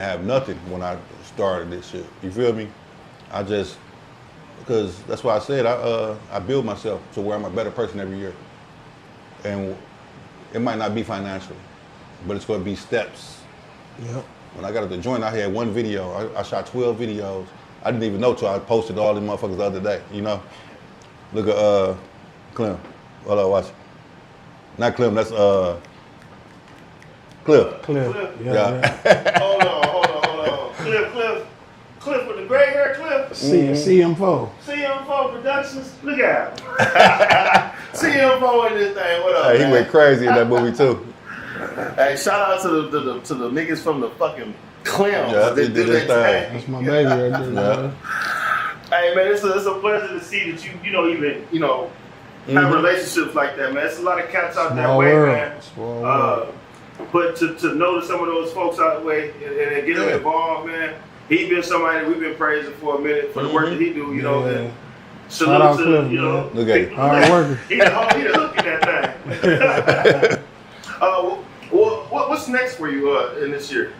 have nothing when I started this shit. You feel me? I just because that's why I said I build myself to where I'm a better person every year, and it might not be financially, but it's going to be steps. Yep. When I got at the joint, I had one video. I shot 12 videos. I didn't even know till I posted all these motherfuckers the other day. You know, look at Clem. Hold on, watch. Not Clem. That's Cliff. Cliff. Yeah. Hold on. Cliff with the gray hair, Cliff. CM4. CM4 Productions. Look at him. CM4 in this thing. What up, Hey, he man? went crazy in that movie too. Hey, shout out to the niggas from the fucking Clem. Yeah, they did their thing. That's my baby right there. Yeah. Hey man, it's a pleasure to see that you have relationships like that, man. It's a lot of cats out that way, man. Small world. But to know that some of those folks out the way and get them involved, man. He been somebody that we've been praising for a minute for the work that he do, you know. And salute to Cliff, Look at him. Hard worker. He the hook in that thing. What's next for you in this year?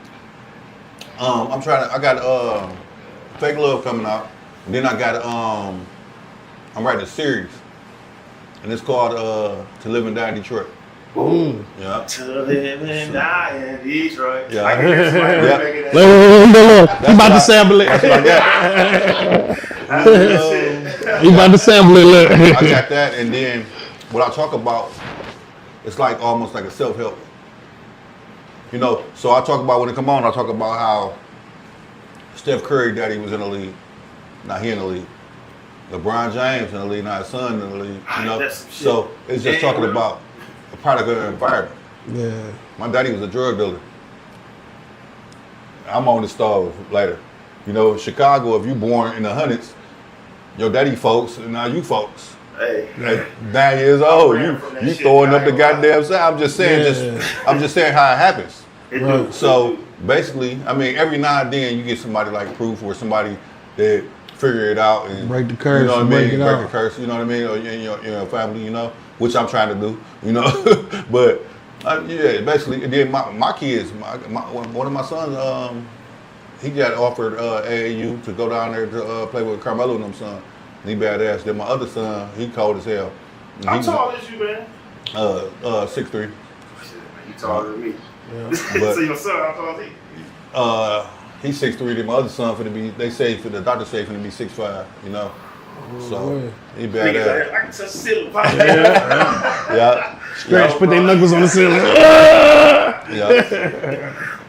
I got Fake Love coming out. And then I got I'm writing a series. And it's called To Live and Die in Detroit. Boom. Yeah. To live and die in Detroit. Yeah. I can hear somebody Yeah. making that. Look. He about to sample it. That's what I got. That's good shit. He about to sample it. Look. I got that, and then what I talk about, it's like almost like a self-help. You know, so I talk about when it come on, I talk about how Steph Curry daddy was in the league. Now he in the league. LeBron James in the league, now his son in the league. You know, so it's just talking about a product of the environment. Yeah. My daddy was a drug dealer. I'm on the stove later. You know, Chicago, if you born in the hundreds, your daddy folks, and now you folks. Hey. At 9 years old, you throwing up the goddamn side. I'm just saying, I'm just saying how it happens. Right. So basically, I mean, every now and then you get somebody like Proof or somebody that figure it out and Break the curse. You know what I mean? Break it Break out. the curse. You know what I mean? Or in your family, you know, which I'm trying to do. You know, but yeah, basically, and then my kids, one of my sons, he got offered AAU to go down there to play with Carmelo and them son. He badass. Then my other son, he cold as hell. How tall is you, man? 6'3". You taller than me. Yeah. But, So your son, how tall is he? he's 6'3". Then my other son finna be. They say for the doctor say finna be 6'5". You know, so he Niggas out badass. here, I can touch the ceiling. Pop Yeah, Scratch, put their knuckles on the ceiling. yeah.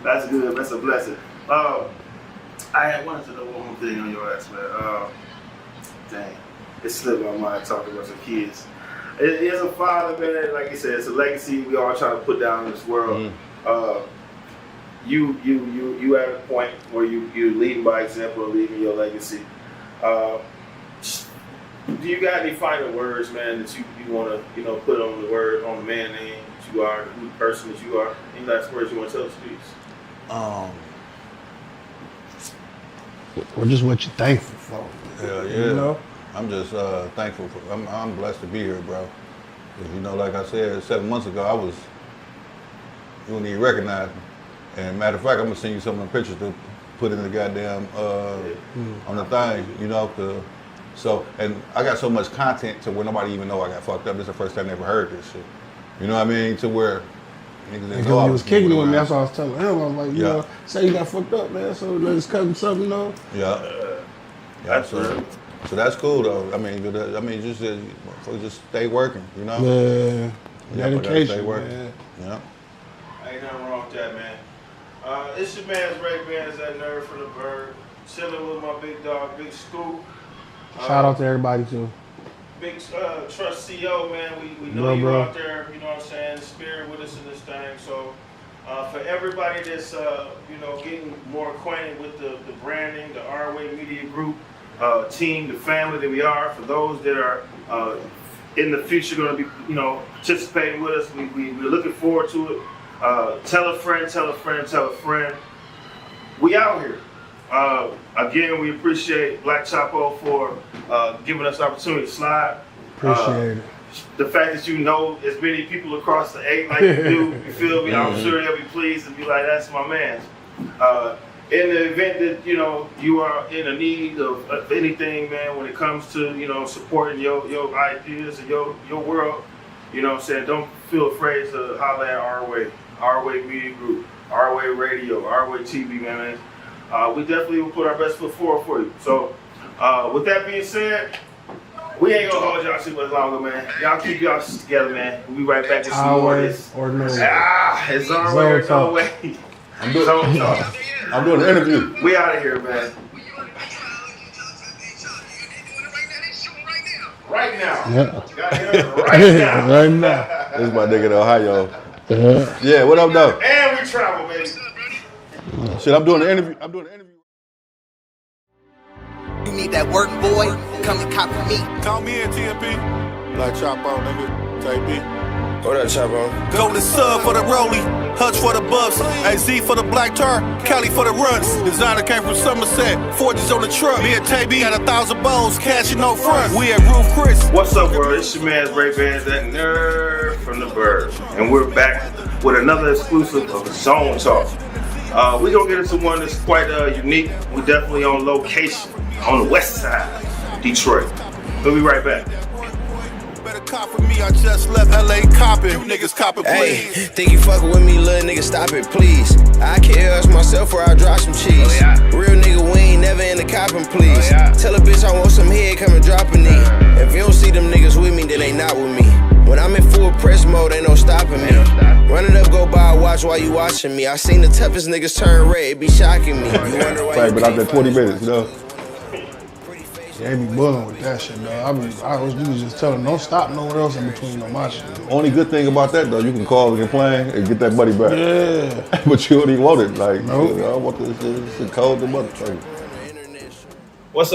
That's good. That's a blessing. I wanted to know one more thing on your ass, man. Dang, it slipped my mind talking about some kids. It is a father, man. Like you said, it's a legacy we all trying to put down in this world. You at a point where you leading by example and leaving your legacy. Do you got any final words, man, that you want to put on the man name that you are, the person that you are? Any last words you want to tell the streets? Or just what you're thankful for. Yeah. You know? I'm just thankful for. I'm blessed to be here, bro. 'Cause, you know, like I said, 7 months ago, you wouldn't even recognize me. And matter of fact, I'm gonna send you some of the pictures to put in the goddamn on the thing, you know. And I got so much content to where nobody even know I got fucked up. This is the first time they ever heard this shit. You know what I mean? To where niggas didn't know I Because he was kicking moving with me, around. that's what I was telling him. I was like, you know, say you got fucked up, man, so let's cut him something, you know? Yeah. Yeah. So that's cool though. I mean, just stay working, you know. Yeah. Dedication, stay working. man. Yeah. Ain't nothing wrong with that, man. It's your man's Ray Bands, that nerd from the bird. Chilling with my big dog, Big Scoop. Shout out to everybody, too. Big Trust CEO, man. We know you out there, you know what I'm saying, spirit with us in this thing. So for everybody that's getting more acquainted with the branding, the Our Way Media Group team, the family that we are, for those that are in the future going to be participating with us, we're looking forward to it. Tell a friend, tell a friend, tell a friend. We out here. Again, we appreciate Black Chapo for giving us the opportunity to slide. Appreciate it. The fact that you know as many people across the 8 like you do, you feel me? I'm sure they'll be pleased and be like, that's my man. in the event that you are in a need of anything, man, when it comes to supporting your ideas and your world, you know what I'm saying, don't feel afraid to holler at Our Way Media Group, Our Way Radio, Our Way TV, man. We definitely will put our best foot forward for you. So with that being said, we ain't gonna hold y'all too much longer, man. Y'all keep y'all together, man. We'll be right back with some more of this. Or no. It's our way or no way. I'm doing an interview. We out of here, man. Right now. Yeah. Got here right now. Right now. This is my nigga in Ohio. Yeah, what up, though? And we travel, baby. Shit, I'm doing an interview. You need that work, boy? Come and cop with me. Call me in, TMP. Like chop on, nigga. Type B. What up, Chapo? Golden sub for the rollie, Hutch for the buffs, AZ for the black tar, Cali for the runs. Designer came from Somerset, Forges on the truck. Me and Tay-B got 1,000 bones, cash no front. We at Roof Chris. What's up, world? It's your man's Ray Bands, that nerd from the bird. And we're back with another exclusive of Zone Talk. We're going to get into one that's quite unique. We're definitely on location on the west side, Detroit. We'll be right back. Cop for me, I just left LA copping. You niggas copping, Hey, please. think you fuckin' with me, little nigga, stop it, please. I can't ask myself or I drop some cheese. Oh, yeah. Real nigga, we ain't never in the copping, please. Oh, yeah. Tell a bitch I want some head, come and drop a knee. If you don't see them niggas with me, then they not with me. When I'm in full press mode, ain't no stopping me. Run it up, go buy a watch while you watching me. I seen the toughest niggas turn red, it be shocking me. You wonder why Sorry, you but can't after 20 minutes, you know? They be bullying with that shit, though. I was just telling them, don't stop nowhere else in between on my shit. Only good thing about that, though, you can call and complain and get that money back. Yeah. But you don't even want it. Like, Nope. I want this shit cold the motherfucker. What's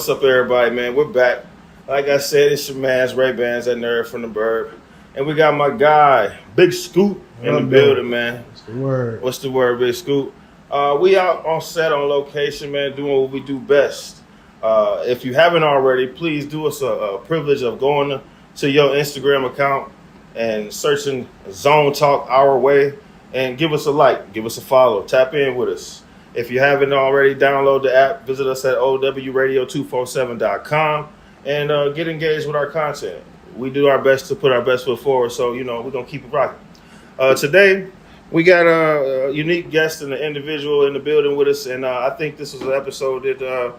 up, everybody, man? We're back. Like I said, it's your man's Ray Bands, that nerd from the bird. And we got my guy, Big Scoop, in the building, man. What's the word? What's the word, Big Scoop? We out on set, on location, man, doing what we do best. If you haven't already, please do us a privilege of going to your Instagram account and searching Zone Talk Our Way and give us a like, give us a follow, tap in with us. If you haven't already, download the app, visit us at owradio247.com and get engaged with our content. We do our best to put our best foot forward, so, we're going to keep it rocking. Today, we got a unique guest and an individual in the building with us, and I think this is an episode that,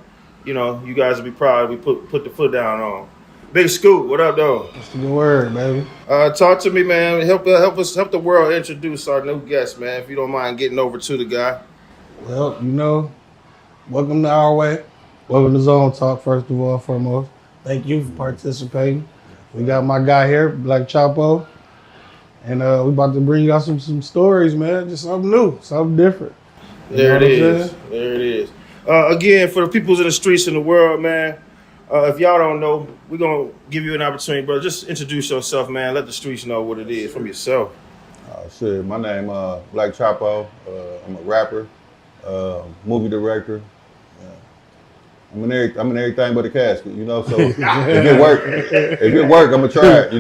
you guys will be proud we put the foot down on. Big Scoop, what up, though? What's the word, baby? Talk to me, man. Help the world introduce our new guest, man, if you don't mind getting over to the guy. Well, welcome to Our Way. Welcome to Zone Talk, first of all, foremost. Thank you for participating. We got my guy here, Black Chapo. And we about to bring y'all some stories, man. Just something new, something different. There it is. Again, for the peoples in the streets in the world, man, if y'all don't know, we're going to give you an opportunity, bro. Just introduce yourself, man. Let the streets know what it is from yourself. Shit, my name Black Chapo. I'm a rapper, movie director. I'm in everything but a casket, so if it work, I'm gonna try it,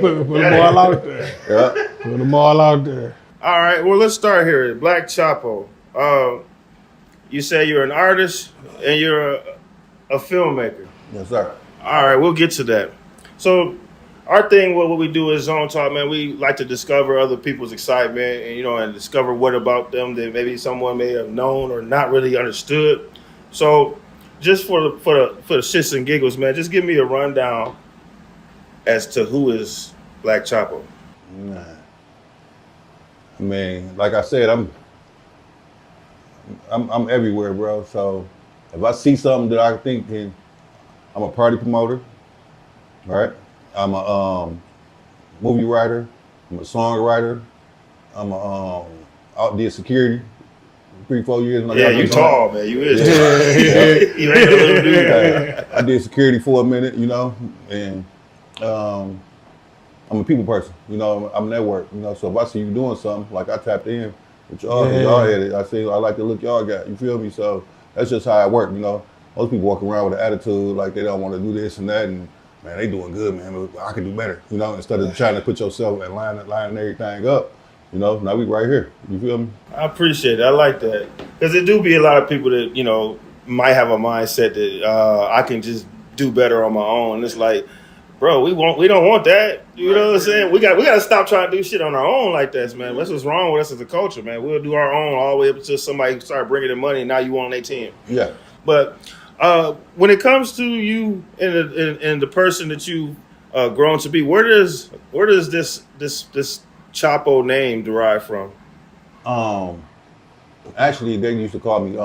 Put them all out there. Yeah. Put them all out there. All right, well, let's start here. Black Chapo. You say you're an artist and you're a filmmaker. Yes, sir. All right, we'll get to that. So our thing, what we do is Zone Talk, man. We like to discover other people's excitement and, and discover what about them that maybe someone may have known or not really understood. So just for the shits and giggles, man, just give me a rundown as to who is Black Chapo. Nah. I mean, like I said, I'm everywhere, bro. So if I see something that I think I'm a party promoter, right? I'm a movie writer. I'm a songwriter. I'm did security 3-4 years. When Yeah, you tall, man. You is tall. Yeah. You ain't a little dude. I did security for a minute, and I'm a people person, I'm a network, so if I see you doing something, like I tapped in with y'all, y'all had it. I say, I like the look y'all got, you feel me? So that's just how it work, Most people walk around with an attitude like they don't want to do this and that, and man, they doing good, man, but I can do better, instead of trying to put yourself and lining everything up. You know, now we right here. You feel me? I appreciate it. I like that because there do be a lot of people that might have a mindset that I can just do better on my own. It's like, bro, we don't want that. You know what I'm saying? We got to stop trying to do shit on our own like this, man. That's what's wrong with us as a culture, man. We'll do our own all the way up until somebody start bringing in money, and now you on their team. Yeah. But when it comes to you and the person that you grown to be, where does this Chapo name derive from? Actually, they used to call me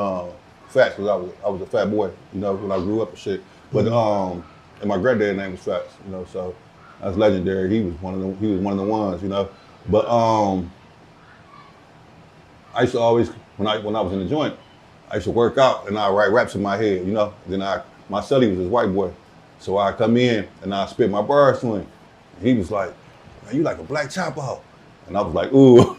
Fats because I was a fat boy, you know, when I grew up and shit. But and my granddad's name was Fats, you know, so that's legendary. He was one of the ones, you know. But I used to always when I was in the joint, I used to work out and I write raps in my head, you know. Then my celly was this white boy, so I come in and I spit my bars to him. He was like, "Man, you like a black Chapo." And I was like, ooh.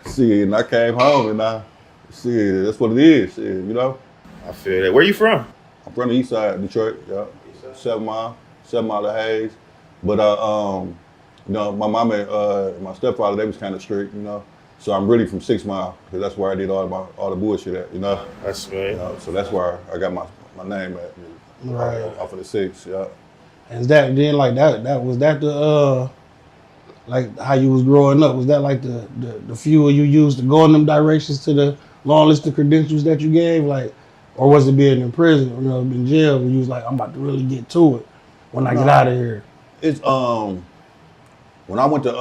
See, and I came home and that's what it is, shit, you know? I feel that. Where you from? I'm from the east side of Detroit, yeah. 7 Mile of Hayes. But, you know, my mom and my stepfather, they was kind of strict, you know? So I'm really from 6 Mile, because that's where I did all the bullshit at, you know? That's right. You know, so that's where I got my name at, Right. Off of the 6, yeah. And is that then like that was that the like how you was growing up? Was that like the fuel you used to go in them directions to the long list of credentials that you gave? Like, or was it being in prison or in jail when you was like, I'm about to really get to it when I get out of here? It's when I went to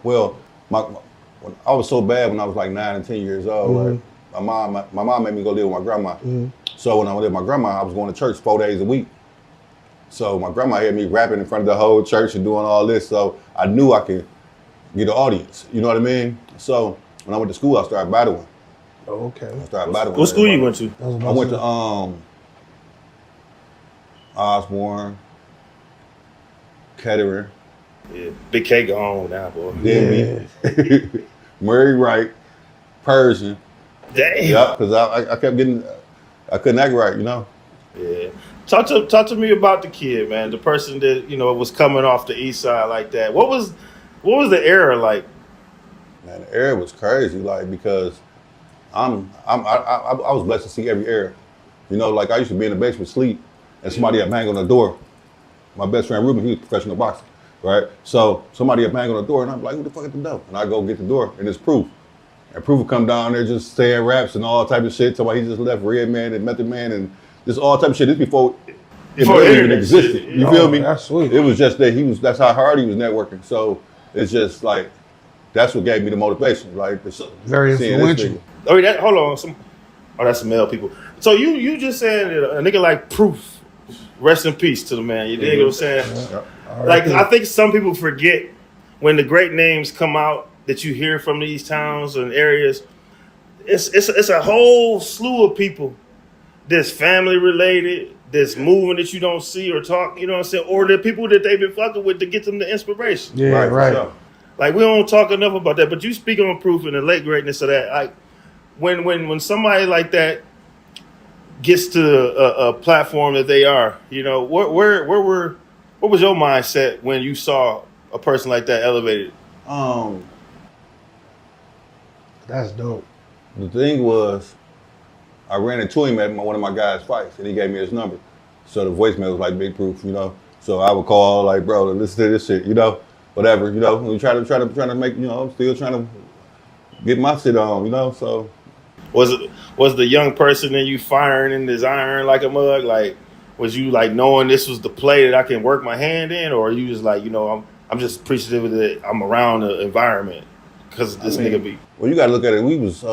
well, when I was so bad when I was like 9 and 10 years old. Mm-hmm. Right? My mom made me go live with my grandma. Mm-hmm. So when I lived with my grandma, I was going to church 4 days a week. So my grandma had me rapping in front of the whole church and doing all this. So I knew I could get an audience. You know what I mean? So when I went to school, I started battling. Oh, okay. I started battling. What school you went to? I went to Osborne, Kettering. Yeah, Big K gone now, boy. Denby, Murray Wright, Persian. Damn. Yeah, because I kept getting, I couldn't act right, you know? Yeah. Talk to me about the kid, man. The person that was coming off the east side like that. What was the era like? Man, the era was crazy, like because I was blessed to see every era. You know, like I used to be in the basement sleep, and somebody had bang on the door. My best friend Ruben, he was a professional boxer, right? So somebody had bang on the door, and I'm like, who the fuck at the door? And I go get the door, and it's Proof. And Proof would come down there just saying raps and all type of shit. Somebody he just left Red Man and Method Man and this all type of shit. This before it even existed. You feel me? That's sweet. It was just that that's how hard he was networking. So it's just like that's what gave me the motivation. Like very influential. Oh, hold on. That's some male people. So you just said a nigga like Proof. Rest in peace to the man. You dig what I'm saying? Yeah. Like I think some people forget when the great names come out that you hear from these towns and areas. It's a whole slew of people that's family related, that's moving that you don't see or talk, you know what I'm saying? Or the people that they've been fucking with to get them the inspiration. Yeah, right. So. Like we don't talk enough about that, but you speak on Proof and the late greatness of that. Like when somebody like that gets to a platform that they are, where was your mindset when you saw a person like that elevated? That's dope. The thing was, I ran into him at one of my guys' fights, and he gave me his number. So the voicemail was like Big Proof, you know. So I would call like, bro, listen to this shit, you know, whatever, you know. We try to make, I'm still trying to get my shit on, you know. So was the young person in you firing in his iron like a mug? Like, was you like knowing this was the play that I can work my hand in, or are you just like, I'm just appreciative that I'm around the environment because this nigga be. Well, you gotta look at it. We was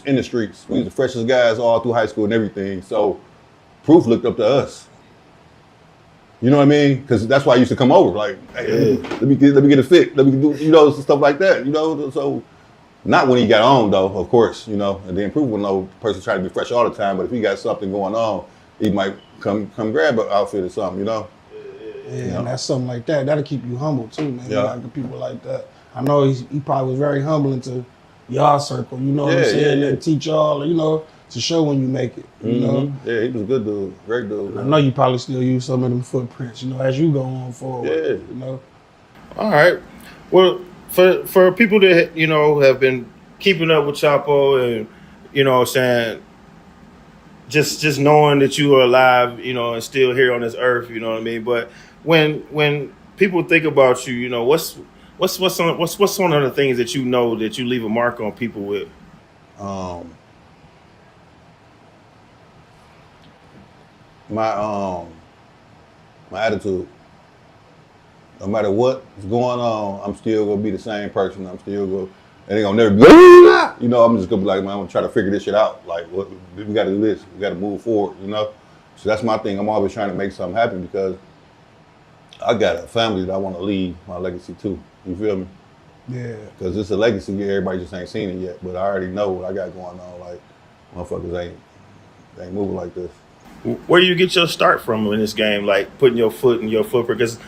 in the streets. We was the freshest guys all through high school and everything. So Proof looked up to us. You know what I mean? Because that's why I used to come over. Like, hey, let me get a fit. Let me do, stuff like that. So not when he got on though, of course, And then Proof will know the person trying to be fresh all the time. But if he got something going on, he might come grab an outfit or something. Yeah, and that's something like that. That'll keep you humble too, man. Yeah. Like the people like that. I know he probably was very humbling to y'all circle, you know what I'm saying? Yeah. And teach y'all, to show when you make it, you know? Yeah, he was a good dude, great dude. I know you probably still use some of them footprints, as you go on forward, Yeah. All right. Well, for people that have been keeping up with Chapo and what I'm saying, just knowing that you are alive, and still here on this earth, you know what I mean. But when people think about you, what's one of the things that that you leave a mark on people with? My attitude. No matter what's going on, I'm still gonna be the same person. I'm still gonna. It ain't gonna never be. I'm just gonna be like, man, I'm gonna try to figure this shit out. Like, what we gotta do this. We gotta move forward. So that's my thing. I'm always trying to make something happen because I got a family that I want to leave my legacy to. You feel me? Yeah. Because it's a legacy. Everybody just ain't seen it yet, but I already know what I got going on. Like, motherfuckers ain't moving like this. Where do you get your start from in this game? Like putting your foot in your footprint? Because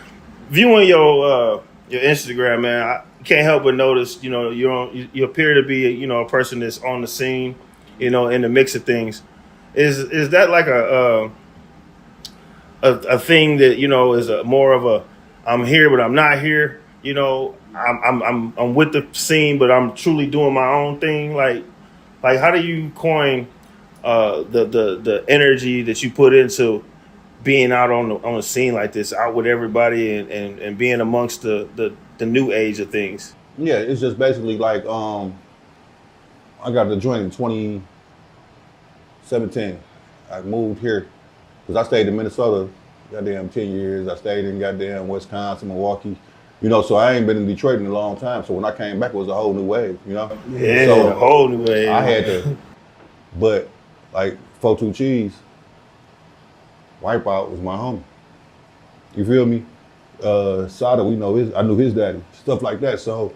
viewing your Instagram, man, I can't help but notice, you appear to be, a person that's on the scene, in the mix of things. Is that like a thing that is more of a I'm here but I'm not here? I'm with the scene but I'm truly doing my own thing. Like how do you coin the energy that you put into being out on the scene like this, out with everybody and being amongst the new age of things? Yeah, it's just basically like I got the joint in 2017. I moved here because I stayed in Minnesota goddamn 10 years. I stayed in goddamn Wisconsin, Milwaukee. So I ain't been in Detroit in a long time. So when I came back, it was a whole new wave, Yeah, so a whole new wave. I had to, but like 42 Cheese, Wipeout was my homie. You feel me? Sada, I knew his daddy, stuff like that. So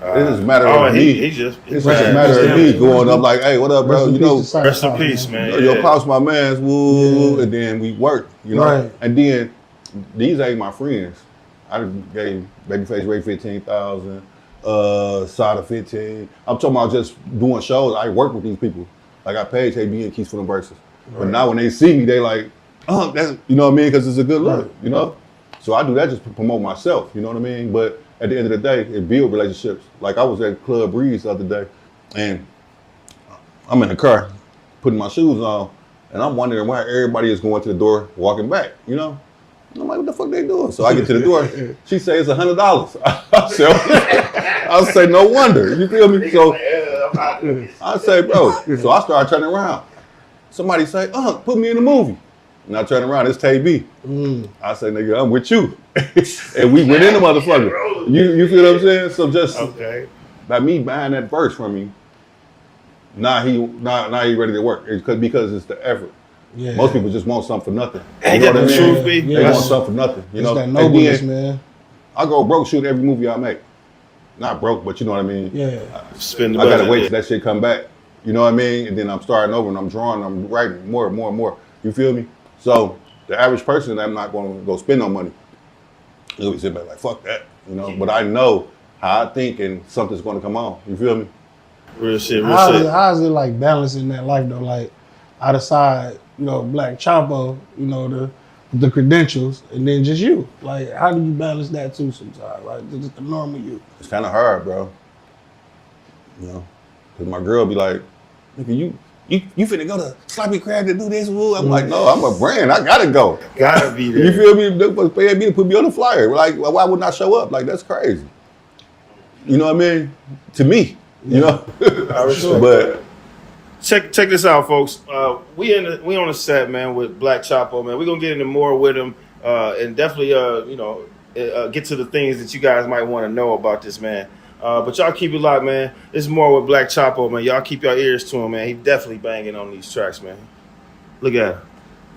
it is a matter of me. It's just a matter of me going up like, hey, what up, bro? Rest in peace, man. Your pops, my man's, woo, and then we worked, Right. And then these ain't my friends. I gave Babyface Ray 15,000, Sada 15. I'm talking about just doing shows. I work with these people. Like I paid KB and Keys for them verses. Right. But now when they see me, they like, that's, you know what I mean? Because it's a good look, So I do that just to promote myself, you know what I mean? But at the end of the day, it builds relationships. Like I was at Club Breeze the other day, and I'm in the car, putting my shoes on, and I'm wondering why everybody is going to the door, walking back, I'm like, what the fuck they doing? So I get to the door, she says it's $100. I say, no wonder, you feel me? So I say, bro, so I start turning around. Somebody say, put me in the movie. And I turn around, it's Tay-B. I say, nigga, I'm with you. And we went in the motherfucker. You feel what I'm saying? So just by me buying that verse from you, now he ready to work. Because it's the effort. Yeah. Most people just want something for nothing. Ain't that the truth, B? They want something for nothing. It's that nobleness, man. I go broke shooting every movie I make. Not broke, but you know what I mean? Yeah. Spend the I gotta budget, wait till that shit come back. You know what I mean? And then I'm starting over and I'm drawing, I'm writing more and more and more. You feel me? So the average person, I'm not gonna go spend no money. They'll be sitting back like, fuck that, But I know how I think and something's gonna come on. You feel me? Real shit, How is it like balancing that life though? Like out of side, Black Chapo, the credentials, and then just you. Like, how do you balance that too sometimes? Like, just the normal you. It's kind of hard, bro. Because my girl be like, nigga, you finna go to Sloppy Crab to do this, woo? I'm like, no, I'm a brand. I gotta go. Gotta be there. You feel me? They supposed to pay me to put me on the flyer. Like, why wouldn't I show up? Like, that's crazy. You know what I mean? To me, But check this out, folks. We on the set, man, with Black Chapo, man. We're gonna get into more with him, and definitely, get to the things that you guys might want to know about this man. But y'all keep it locked, man. It's more with Black Chapo, man. Y'all keep your ears to him, man. He definitely banging on these tracks, man. Look at him.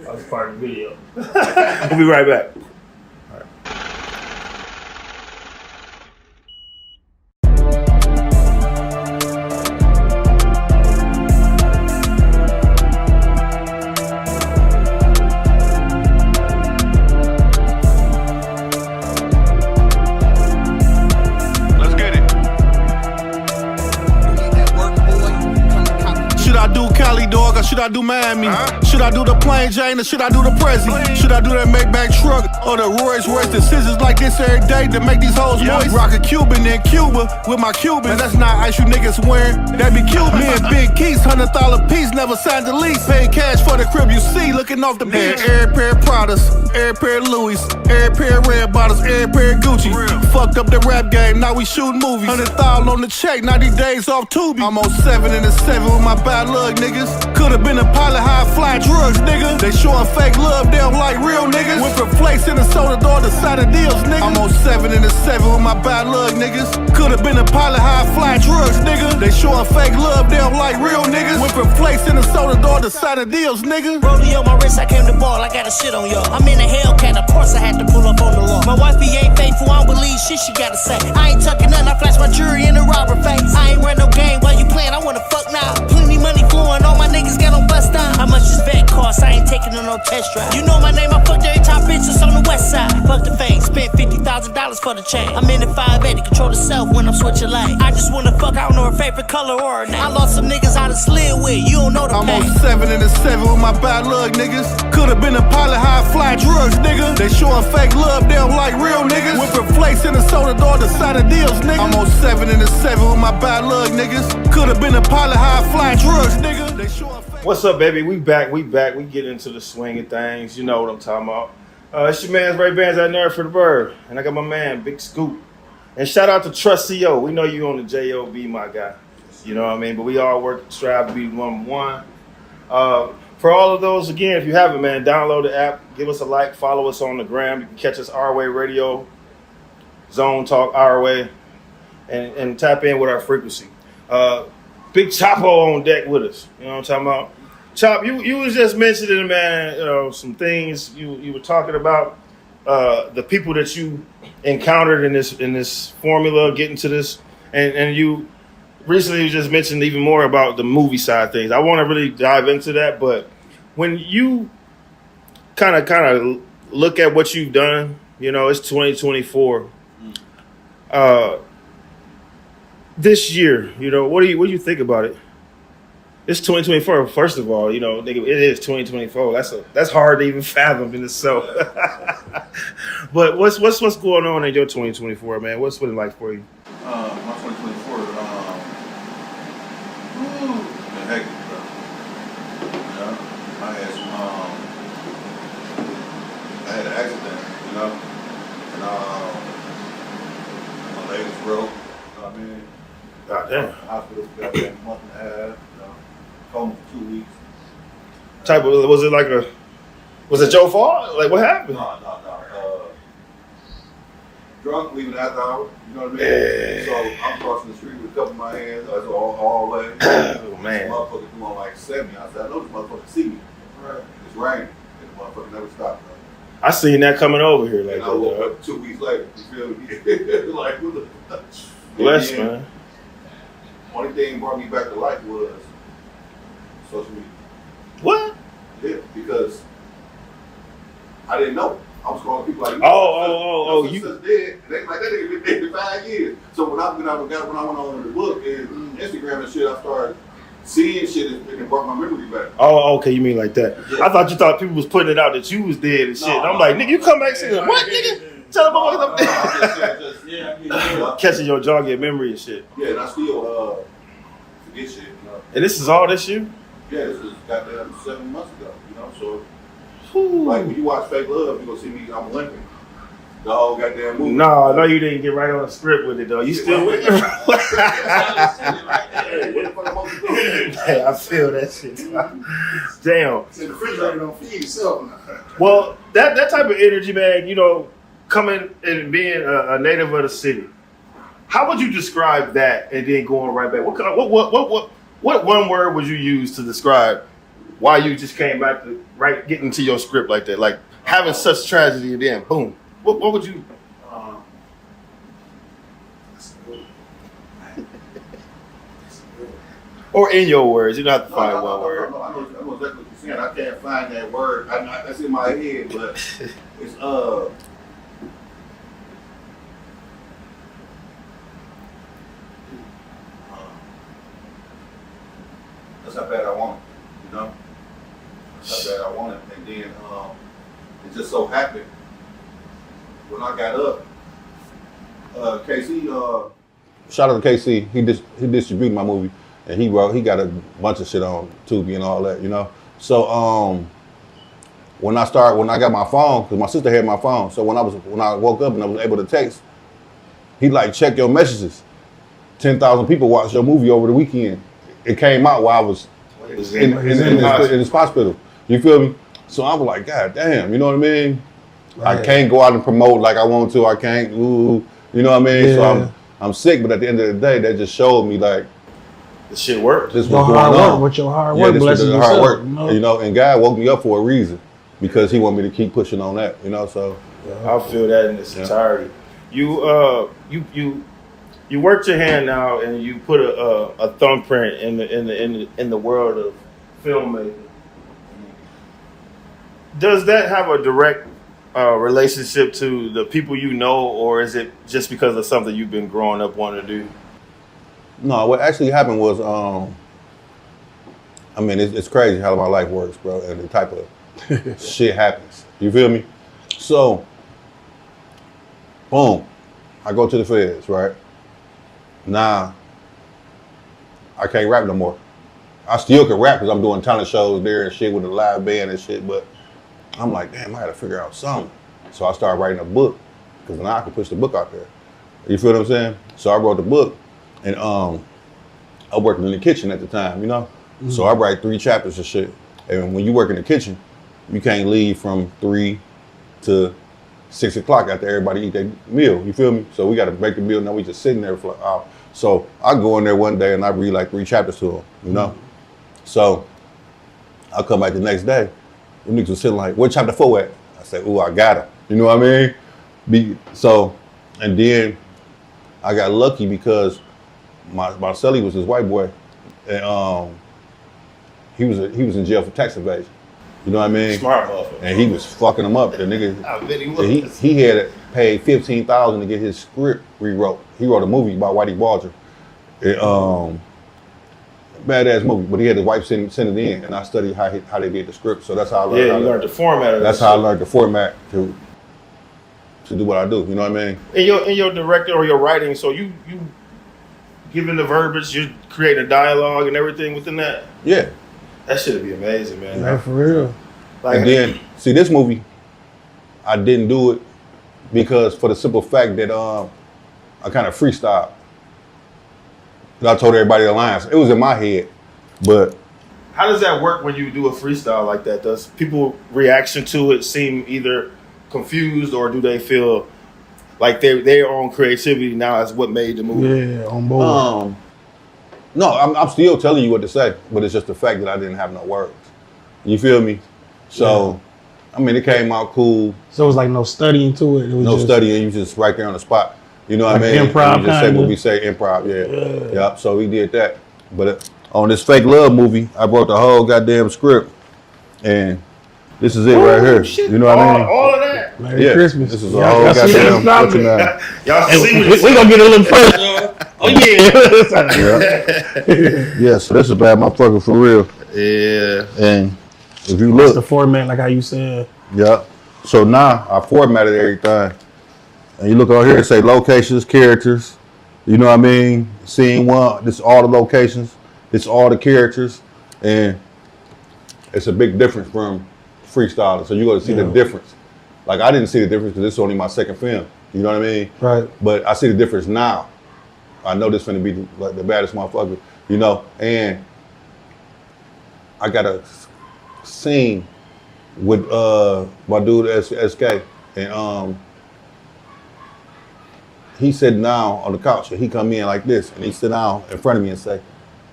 That was part of the video. We'll be right back. I do Cali, dog, or should I do Miami? Should I do the plain Jane or should I do the Prezi? Should I do that Maybach truck or the Rolls Royce? The scissors like this every day to make these hoes moist. Rock a Cuban in Cuba with my Cubans. That's not ice you niggas wearing, that be Cuban. Me and Big Keys, $100 piece, never signed a lease. Paid cash for the crib you see, looking off the beach. Every pair of Pradas, every pair of Louis, every pair of red bottles, every pair of Gucci. Fucked up the rap game, now we shooting movies. 100,000 on the check, 90 days off Tubi. I'm on 7 and a 7 with my bad luck, niggas. Could've been a pilot, high fly drugs, nigga. They showing fake love, they don't like real niggas. Whipping flakes in the soda door, the side of deals, nigga. I'm on 7 and a 7 with my bad luck, niggas. Could've been a pilot, high fly drugs, nigga. They showing fake love, they don't like real niggas. Whipping flakes in the soda door, the side of deals, nigga. Rollie on my wrist, I came to ball, I gotta shit on y'all. I'm in a Hellcat, of course I had to pull up on the law. My wifey ain't faithful, I don't believe shit she gotta say. I ain't tucking nothing, I flash my jewelry in the robber face. I ain't run no game while you playing, I wanna fuck now. Plenty money flowing, all my niggas got on bust down. How much this vet cost? I ain't taking on no test drive. You know my name, I fucked every top bitch that's on the west side. Fuck the fame, spent $50,000 for the chain. I'm in the 580, control the self when I'm switching lane. I just wanna fuck, I don't know her favorite color or her name. I lost some niggas I done slid with, you don't know the I'm pain. on 7 and a 7 with my bad luck, niggas. Could've been a pilot, high fly drugs, nigga. They showing fake love, they don't like real niggas. Whipping flakes in the soda door, the side of deals, nigga. I'm on 7 and a 7 with my bad luck, niggas. Could've been a pilot, high fly drugs, nigga. They showing fake. What's up, baby? We back. We get into the swing of things. You know what I'm talking about. It's your man's Ray Bands out there for the bird. And I got my man, Big Scoop. And shout out to Trust CO. We know you on the JOB, my guy. You know what I mean? But we all work, strive to be one. For all of those, again, if you haven't, man, download the app. Give us a like. Follow us on the gram. You can catch us Our Way Radio, Zone Talk Our Way, and tap in with our frequency. Big Chapo on deck with us. You know what I'm talking about? Chop, you was just mentioning, man, you know, some things you were talking about, the people that you encountered in this formula, getting to this, and you recently just mentioned even more about the movie side of things. I want to really dive into that, but when you kind of look at what you've done, you know, it's 2024. This year, you know, what do you think about it? It's 2024. First of all, you know, nigga, it is 2024. That's hard to even fathom in itself. But what's going on in your 2024, man? What's it like for you? My 2024, been hectic, bro. You know, I had an accident, you know, and my leg was broke. You know what I mean? God damn. Hospital for a month and a half. You know, coma for 2 weeks. Was it your fault? Like, what happened? No. Drunk, leaving after hours. You know what I mean? Yeah. So I'm crossing the street with a couple of my hands. That's all way. Oh man. This motherfucker come on like 70. I said, I know this motherfucker see me. Right. It's raining. And the motherfucker never stopped. Bro. I seen that coming over here like And I woke up 2 weeks later. You feel me? Like, what the fuck? Bless, man. Only thing brought me back to life was social media. What? Yeah, because I didn't know. I was calling people like, you just dead. And they like, that nigga been dead for 5 years. So when I went on the book and Instagram and shit, I started seeing shit and it brought my memory back. Oh, okay, you mean like that. Yeah. I thought you thought people was putting it out that you was dead and shit. And I'm like, nigga, you come back saying, what, nigga? Tell them I'm dead. Catching your jargon memory and shit. Yeah, and I still forget shit, you know. And this is all this you? Yeah, this was goddamn 7 months ago, you know, so. Like when you watch Fake Love, you gonna see me. I'm limping the whole goddamn movie. No, I know you didn't get right on the script with it though. You still with it? Hey, what the fuck am I supposed to do? Hey, I feel that shit. Damn. The refrigerator don't feed itself now. Well, that type of energy, man. You know, coming and being a native of the city. How would you describe that? And then going right back. What one word would you use to describe why you just came back to getting to your script like that, like having such tragedy and then boom? What would you? Or in your words, you don't have to find one word. I know exactly what you're saying. I can't find that word. That's in my head, but it's That's how bad I want it, you know? That's how bad I want it. And then it just so happened when I got up, KC, shout out to KC, he distributed my movie, and he got a bunch of shit on Tubi and all that, you know? So when I got my phone, because my sister had my phone, so when I woke up and I was able to text, he like, check your messages. 10,000 people watched your movie over the weekend. It came out while I was in this hospital. You feel me? So I was like, God damn, you know what I mean? Right. I can't go out and promote like I want to. I can't, you know what I mean? Yeah. So I'm sick, but at the end of the day, that just showed me like, this shit worked. This was going on. With your hard work, this was hard work. You know, and God woke me up for a reason, because He wanted me to keep pushing on that. You know, so I feel that in its entirety. You worked your hand now, and you put a thumbprint in the world of filmmaking. Does that have a direct relationship to the people you know, or is it just because of something you've been growing up wanting to do? No, what actually happened was, I mean, it's crazy how my life works, bro, and the type of shit happens. You feel me? So, boom, I go to the feds, right? Nah, I can't rap no more. I still can rap because I'm doing talent shows there and shit with a live band and shit, but I'm like, damn, I gotta figure out something. So I started writing a book, because now I can push the book out there. You feel what I'm saying? So I wrote the book, and I worked in the kitchen at the time, you know? Mm-hmm. So I write 3 chapters of shit. And when you work in the kitchen, you can't leave from 3 to 6 o'clock after everybody eat their meal, you feel me? So we gotta make the meal, now we just sitting there for like, oh. So I go in there one day and I read like 3 chapters to them, you know? Mm-hmm. So I come back the next day, the niggas was sitting like, where chapter 4 at? I said, ooh, I got him. You know what I mean? And then I got lucky because my cellie was this white boy, and he was in jail for tax evasion. You know what I mean? Smart motherfucker. And he was fucking him up. The nigga, I bet he was. He had paid $15,000 to get his script rewrote. He wrote a movie about Whitey Bulger. Badass movie, but he had his wife send it in, and I studied how they did the script. So that's how I learned. Yeah, you learned the format of That's how I learned the format to do what I do. You know what I mean? In your director or your writing, so you giving the verbiage, you create a dialogue and everything within that. Yeah, that should be amazing, man. Yeah, for real. Like, and then see this movie, I didn't do it because for the simple fact that I kind of freestyled. I told everybody the lines. It was in my head, but how does that work when you do a freestyle like that? Does people reaction to it seem either confused, or do they feel like their own creativity now is what made the movie? Yeah, on board. No, I'm still telling you what to say, but it's just the fact that I didn't have no words. You feel me? So, yeah. I mean, it came out cool. So it was like no studying to it. It was no studying. You just right there on the spot. You know what I mean? Improv, just say what we say, improv. Yeah. Yep. So we did that. But on this fake love movie, I brought the whole goddamn script, and this is it right here. Shit. You know what I mean? All of that. Merry Christmas. This is a whole goddamn. Y'all see we gonna get a little further. Oh yeah. Yeah. So this is bad motherfucker for real. Yeah. And if you That's look, the format, like how you said. Yeah. So now I formatted everything. And you look over here, it say locations, characters. You know what I mean? Scene 1, this is all the locations. It's all the characters. And it's a big difference from freestyling. So you're going to see the difference. Like, I didn't see the difference because this is only my second film. You know what I mean? Right. But I see the difference now. I know this is going to be the baddest motherfucker, you know? And I got a scene with my dude SK. And he sit down on the couch and he come in like this and he sit down in front of me and say,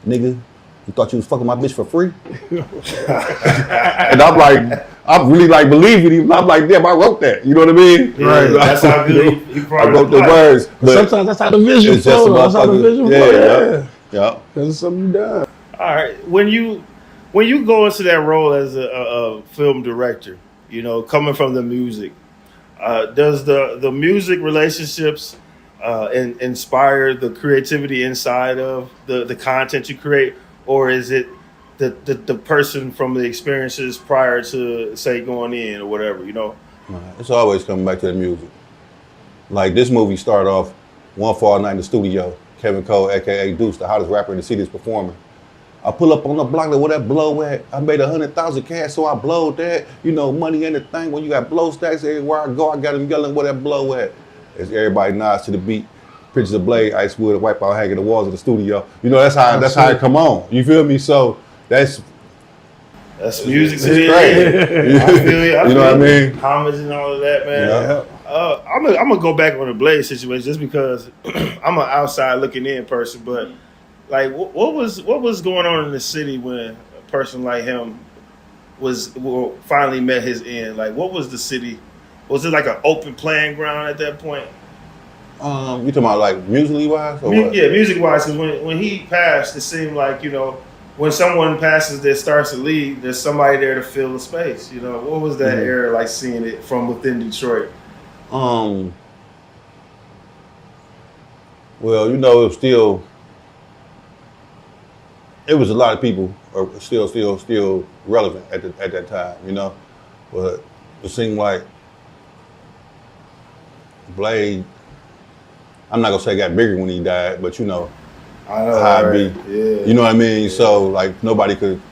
nigga, you thought you was fucking my bitch for free? And I'm like, I'm really like believing him. I'm like, damn, I wrote that. You know what I mean? Yeah, right. That's how good he I wrote the words. But sometimes that's how the visual flows. That's how the visual flows. Yeah. Because it's something you done. All right. When you go into that role as a film director, you know, coming from the music, does the music relationships inspire the creativity inside of the content you create, or is it the person from the experiences prior to say going in or whatever, you know? It's always coming back to the music. Like this movie started off one fall night in the studio. Kevin Cole, aka Deuce, the hottest rapper in the city, is performing. I pull up on the block like where that blow at. I made 100,000 cash, so I blowed that. You know, money ain't a thing. When you got blow stacks everywhere I go, I got them yelling where that blow at. As everybody nods to the beat, pictures of Blade, Ice Wood, wipe out hanging the walls of the studio. You know, that's how it come on. You feel me? So that's music to it's me. crazy. I feel you. You know what I mean? Homage and all of that, man. Yeah. I'm gonna go back on the Blade situation just because I'm an outside looking in person, but like, what was going on in the city when a person like him finally met his end? Like, what was the city? Was it like an open playing ground at that point? You talking about like musically wise? Or what? Yeah, music wise. Because when he passed, it seemed like, you know, when someone passes that starts to leave, there's somebody there to fill the space. You know, what was that era like, seeing it from within Detroit? Well, you know, it was a lot of people are still relevant at that time, you know. But it seemed like Blade, I'm not gonna say got bigger when he died, but you know, I know, how right? it be. Yeah. You know what I mean? Yeah. So like nobody could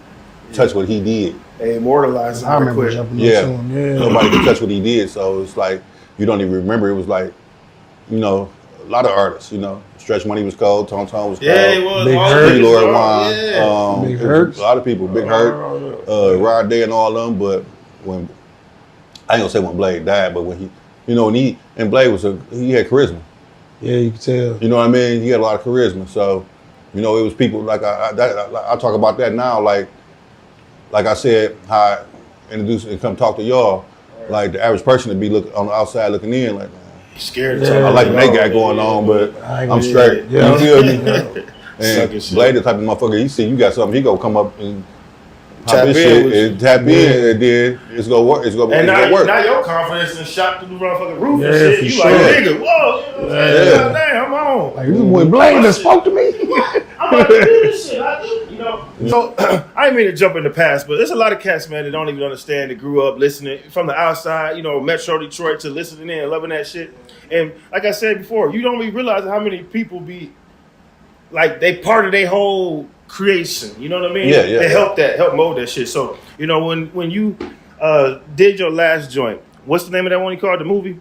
touch what he did. They immortalized him. I remember quick. jumping Yeah. up to him. Yeah. Nobody could touch what he did. So it's like you don't even remember. It was like, you know, a lot of artists, you know. Stretch Money was cold, Tone was cold. Yeah, it was. Big all Hurt. of it. Lord Yeah. Wine, Big it was Hurt. a lot of people, Big Hurt, Rod Day and all of them. But when I ain't gonna say when Blade died, but when he, you know, he had charisma. Yeah, you can tell. You know what I mean? He had a lot of charisma. So, you know, it was people like I talk about that now. Like I said, how I introduced and come talk to y'all. Like the average person would be on the outside looking in, like, man, Scared. Yeah. I like what they got going on, but I'm straight. Yeah. You feel me? Sucking And shit. Blade, the type of motherfucker, he see you got something, he gonna come up and pop Tap his in shit with and tap in, and then it's gonna work. It's gonna And work. now your confidence is shot through the motherfucking roof and Yeah, shit. for You sure. like, nigga, whoa, you know what I'm saying? Yeah. God damn, I'm on. Like, this boy Blade that spoke to me. I'm about to do this shit. You know. So I didn't mean to jump in the past, but there's a lot of cats, man, that don't even understand, that grew up listening from the outside, you know, Metro Detroit, to listening in and loving that shit. And like I said before, you don't even realize how many people be like, they part of their whole creation. You know what I mean? Yeah, yeah. They help mold that shit. So, you know, when you did your last joint, what's the name of that one you called, the movie?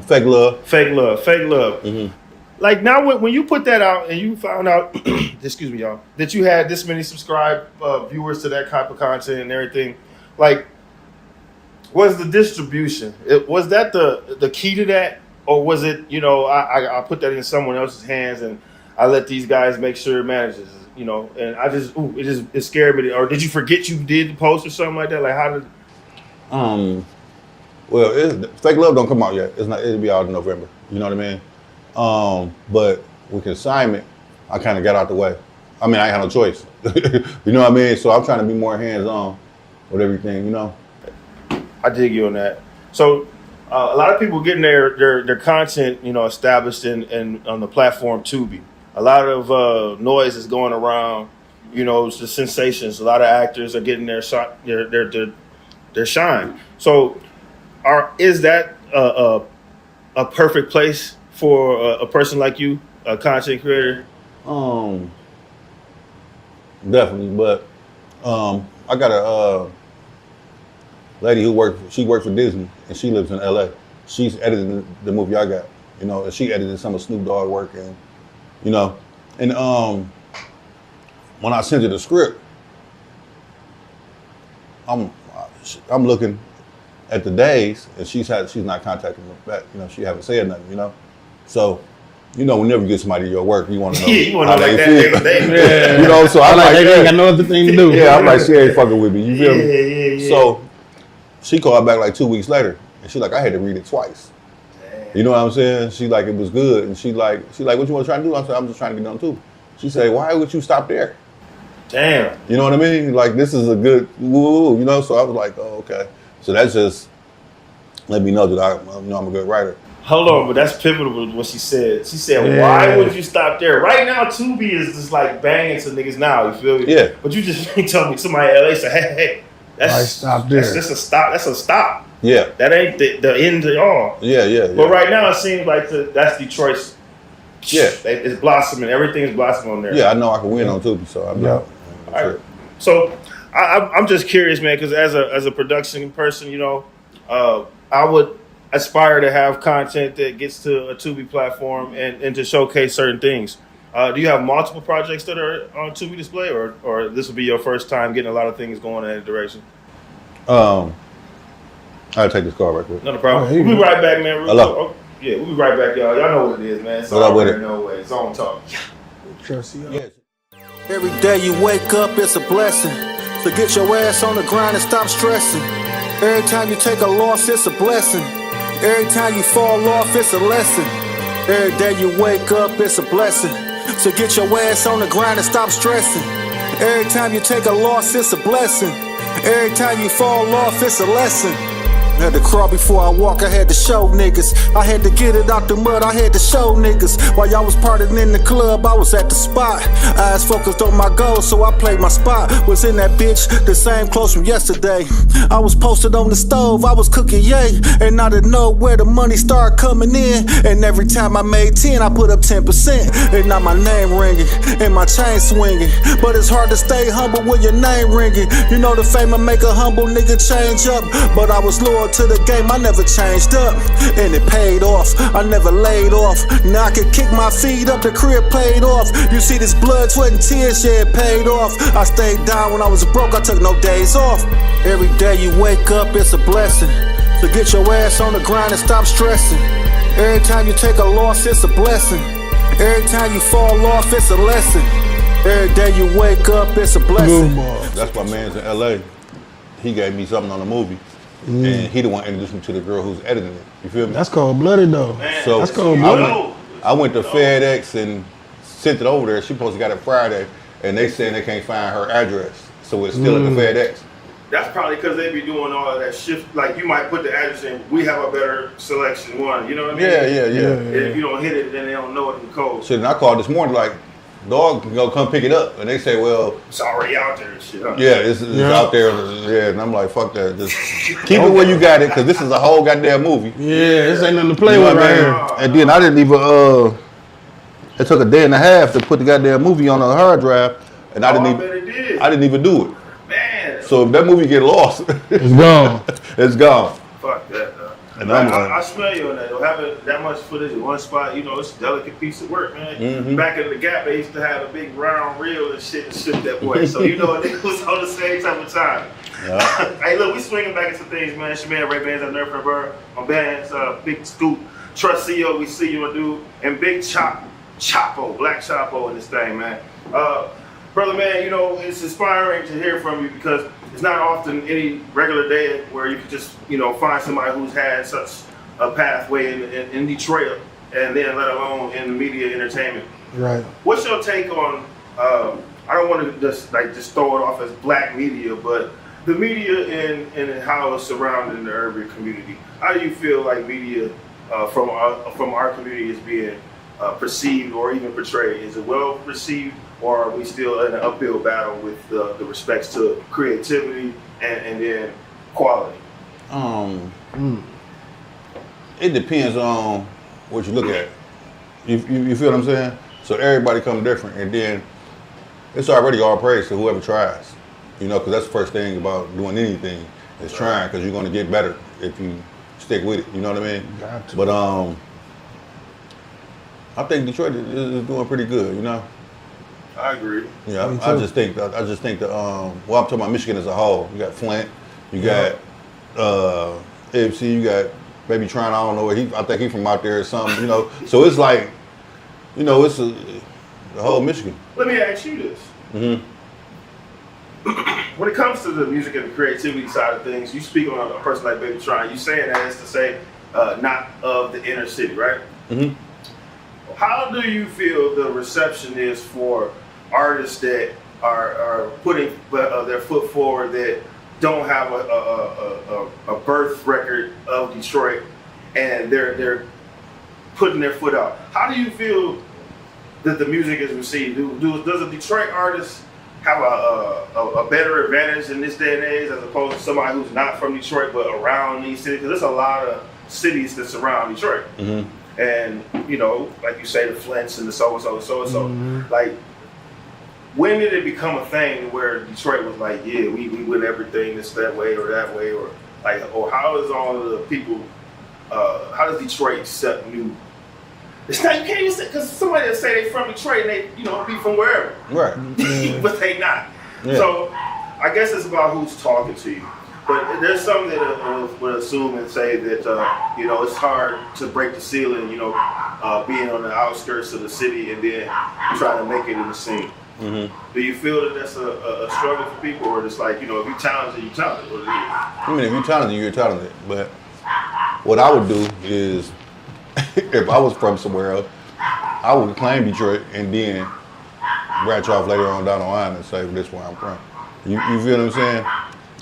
Fake Love. Fake Love. Mm-hmm. Like, now when you put that out and you found out, excuse me, y'all, that you had this many subscribed viewers to that type of content and everything, like, was the distribution, was that the key to that? Or was it, you know, I put that in someone else's hands and I let these guys make sure it manages, you know, and I just, it scared me. Or did you forget you did the post or something like that? Like, how did... Well, Fake Love don't come out yet. It'll be out in November. You know what I mean? But with consignment, I kind of got out the way. I mean, I ain't had no choice. You know what I mean? So I'm trying to be more hands-on with everything, you know? I dig you on that. So a lot of people getting their content, you know, established in on the platform Tubi. A lot of noise is going around. You know, it's the sensations. A lot of actors are getting their shot, their shine. So, is that a perfect place for a person like you, a content creator? Definitely, but I got a lady who worked for Disney, and she lives in LA. She's edited the movie I got, you know, and she edited some of Snoop Dogg work, and you know, and when I sent her the script, I'm looking at the days, and she's not contacting me back. You know, she haven't said nothing. You know, so you know, whenever you get somebody your work, you want to know. Yeah, you want to how know like they that feel. nigga. You know, so I'm like, they ain't got no other thing to do. yeah, I'm like, she ain't fucking with me. You feel me? Yeah. So she called back like 2 weeks later, and she like, I had to read it twice. You know what I'm saying? She like, it was good, and she like, what you want to try to do? I said, I'm just trying to get done too. She said, why would you stop there? Damn. You know what I mean? Like, this is a good woo, you know? So I was like, oh, okay. So that's just let me know that I'm a good writer. Hold on, but that's pivotal what she said. She said, Yeah. why would you stop there? Right now, Tubi is just like banging to niggas now, you feel me? Yeah. But you just told me somebody in LA said, hey, Why that's stop there? That's just a stop. That's a stop. Yeah. That ain't the end of all. Yeah. But right now, it seems like that's Detroit's. Yeah. It's blossoming. Everything is blossoming on there. Yeah, I know I can win on Tubi, so I'm Yep. All right. So I'm just curious, man, because as a production person, you know, I would aspire to have content that gets to a Tubi platform and to showcase certain things. Do you have multiple projects that are on Tubi display, or this will be your first time getting a lot of things going in that direction? I'll take this call right quick. Not a problem. Oh, here you We'll be go. right back, man. Real Hello. quick. Oh, yeah, we'll be right back, y'all. Y'all know what it is, man. It's What up with it? No way. It's on talk. Trust you. Yes. Every day you wake up, it's a blessing. So get your ass on the grind and stop stressing. Every time you take a loss, it's a blessing. Every time you fall off, it's a lesson. Every day you wake up, it's a blessing. So get your ass on the grind and stop stressing. Every time you take a loss, it's a blessing. Every time you fall off, it's a lesson. Had to crawl before I walk, I had to show niggas. I had to get it out the mud, I had to show niggas. While y'all was partying in the club, I was at the spot. Eyes focused on my goals, so I played my spot. Was in that bitch, the same clothes from yesterday. I was posted on the stove, I was cooking yay. And I didn't know where the money started coming in. And every time I made 10, I put up 10%. And now my name ringing, and my chain swinging. But it's hard to stay humble when your name ringing. You know the fame will make a humble nigga change up. But I was loyal to the game, I never changed up. And it paid off, I never laid off. Now I can kick my feet up, the crib paid off. You see this blood, sweat, and tears, yeah, it paid off. I stayed down when I was broke, I took no days off. Every day you wake up, it's a blessing. So get your ass on the grind and stop stressing. Every time you take a loss, it's a blessing. Every time you fall off, it's a lesson. Every day you wake up, it's a blessing. That's my man's in LA. He gave me something on the movie. And he the one introduced me to the girl who's editing it. You feel me? That's cold blooded though. Man, So That's cold I blooded. went to FedEx and sent it over there. She supposed to got it Friday, and they saying they can't find her address, so it's still at the FedEx. That's probably because they be doing all of that shift. Like, you might put the address in, we have a better selection one. You know what I mean? Yeah. And if you don't hit it, then they don't know it in the code. So then I called this morning like, dog can go come pick it up, and they say, well, It's already out there and shit. Huh? yeah, it's out there. Yeah, and I'm like, fuck that. Just keep it where you got it, because this is a whole goddamn movie. Yeah, this ain't nothing to play You know with what I right mean? here. And then I didn't even. It took a day and a half to put the goddamn movie on a hard drive, and I didn't bet even. it did. I didn't even do it. Man, So if that movie get lost, It's gone. it's gone. fuck that. And I'm like, I smell you on that. Though. Having that much footage in one spot, you know, it's a delicate piece of work, man. Mm-hmm. Back in the Gap, they used to have a big round reel and shit and ship that way. So you know, it was on the same type of time. yeah. Hey, look, we swinging back into things, man. It's your man Ray Bands out there for Burr. My band's Big Scoop, Trust CEO, we see you, my dude, and Big Chapo, Black Chapo in this thing, man. Brother, man, you know, it's inspiring to hear from you because it's not often any regular day where you can just, you know, find somebody who's had such a pathway in Detroit and then let alone in the media entertainment. Right. What's your take on, I don't want to just throw it off as black media, but the media and how it's surrounding the urban community. How do you feel like media from our community is being perceived or even portrayed? Is it well perceived, or are we still in an uphill battle with the respects to creativity and then quality? It depends on what you look at. You feel what I'm saying? So everybody come different, and then it's already all praise to whoever tries. You know, because that's the first thing about doing anything is trying, because you're going to get better if you stick with it. You know what I mean? Got to. But I think Detroit is doing pretty good. You know. I agree. Yeah, Me I too. just think that well, I'm talking about Michigan as a whole. You got Flint, you got AFC, you got maybe Trine. I don't know where I think he from out there or something. You know, so it's like, you know, it's the whole Michigan. Let me ask you this. Mm-hmm. When it comes to the music and the creativity side of things, you speak on a person like Baby Trine. You saying that is to say not of the inner city, right? Mm-hmm. How do you feel the reception is for artists that are putting their foot forward that don't have a birth record of Detroit, and they're putting their foot out. How do you feel that the music is received? Does a Detroit artist have a better advantage in this day and age as opposed to somebody who's not from Detroit but around these cities? Because there's a lot of cities that surround Detroit. Mm-hmm. And, you know, like you say, the Flints and the so-and-so, so-and-so. Mm-hmm. Like, when did it become a thing where Detroit was like, yeah, we win everything this that way or that way? Or like, or how is all of the people, how does Detroit set new? It's not, you can't even say, because somebody will say they from Detroit and they, you know, be from wherever. Right. But they not. Yeah. So I guess it's about who's talking to you. But there's some that would assume and say that, you know, it's hard to break the ceiling, you know, being on the outskirts of the city and then trying to make it in the scene. Mm-hmm. Do you feel that that's a struggle for people, or just like, you know, if you're talented, you're talented? I mean, if you're talented, you're talented. But what I would do is, if I was from somewhere else, I would claim Detroit and then branch off later on down the line and say, well, this is where I'm from. You feel what I'm saying?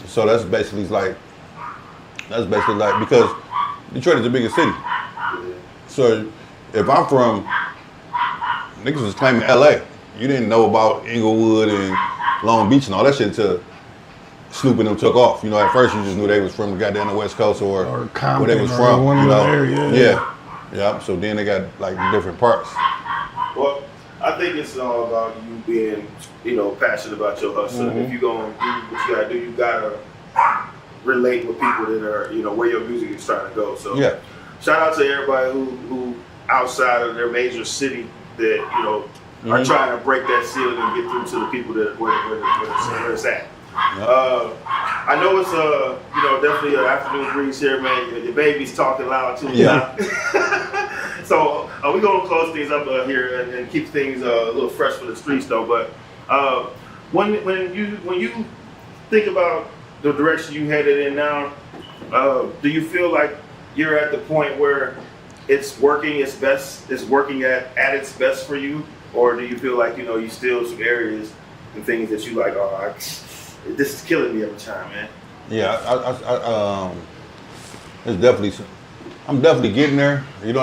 So that's basically like, because Detroit is the biggest city. So if I'm from, niggas was claiming LA. You didn't know about Inglewood and Long Beach and all that shit until Snoop and them took off. You know, at first you just knew they was from the goddamn the West Coast or where they was from. One you know? area. Yeah. So then they got like different parts. Well, I think it's all about you being, you know, passionate about your hustle. Mm-hmm. If you're going to do what you got to do, you got to relate with people that are, you know, where your music is trying to go. So yeah. Shout out to everybody who outside of their major city that, you know, are trying to break that ceiling and get through to the people that where it's at. Yep. I know it's you know, definitely an afternoon breeze here, man. Your baby's talking loud too. Yeah. So we're gonna close things up here and keep things a little fresh for the streets, though. But when you think about the direction you headed in now, do you feel like you're at the point where it's working its best? It's working at its best for you, or do you feel like, you know, you still some areas and things that you like? Oh, this is killing me every time, man. Yeah, it's definitely. I'm definitely getting there. You know what I mean?